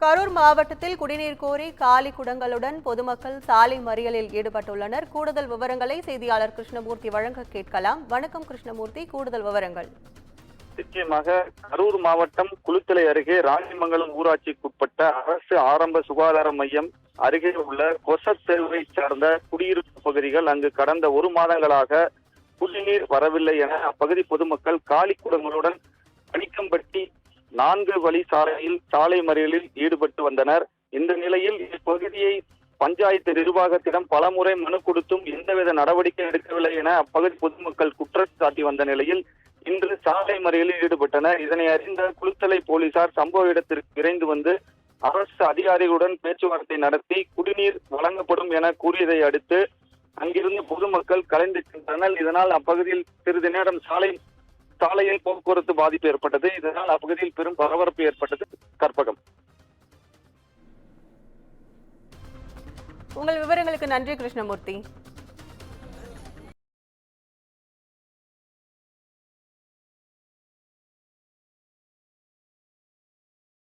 கரூர் மாவட்டத்தில் குடிநீர் கோரி காலி குடங்களுடன் பொதுமக்கள் சாலை மறியலில் ஈடுபட்டுள்ளனர். கூடுதல் விவரங்களை செய்தியாளர் கிருஷ்ணமூர்த்தி வழங்க கேட்கலாம். வணக்கம் கிருஷ்ணமூர்த்தி, கூடுதல் விவரங்கள். நிச்சயமாக கரூர் மாவட்டம் குளித்தலை அருகே ராணிமங்கலம் ஊராட்சிக்குட்பட்ட அரசு ஆரம்ப சுகாதார மையம் அருகே உள்ள கொசத் தெருவை சார்ந்த குடியிருப்பு பகுதிகள் அங்கு கடந்த 1 மாதங்களாக குடிநீர் வரவில்லை என அப்பகுதி பொதுமக்கள் காலி குடங்களுடன் பணிக்கம்பட்டி 4 வழி சாலையில் சாலை மறியலில் ஈடுபட்டு வந்தனர். இந்த நிலையில் இப்பகுதியை பஞ்சாயத்து நிர்வாகத்திடம் பலமுறை மனு கொடுத்தும் எந்தவித நடவடிக்கை எடுக்கவில்லை என அப்பகுதி பொதுமக்கள் குற்றம் சாட்டி வந்த நிலையில் இன்று சாலை மறியலில் ஈடுபட்டனர். இதனை அறிந்த குளித்தலை போலீசார் சம்பவ இடத்திற்கு விரைந்து வந்து அரசு அதிகாரிகளுடன் பேச்சுவார்த்தை நடத்தி குடிநீர் வழங்கப்படும் என கூறியதை அடுத்து அங்கிருந்து பொதுமக்கள் கலைந்து சென்றனர். இதனால் அப்பகுதியில் சிறிது நேரம் சாலையில் போக்குவரத்து பாதிப்பு ஏற்பட்டது. இதனால் அப்பகுதியில் பெரும் பரபரப்பு ஏற்பட்டது. கற்பகம். உங்கள் விவரங்களுக்கு நன்றி கிருஷ்ணமூர்த்தி.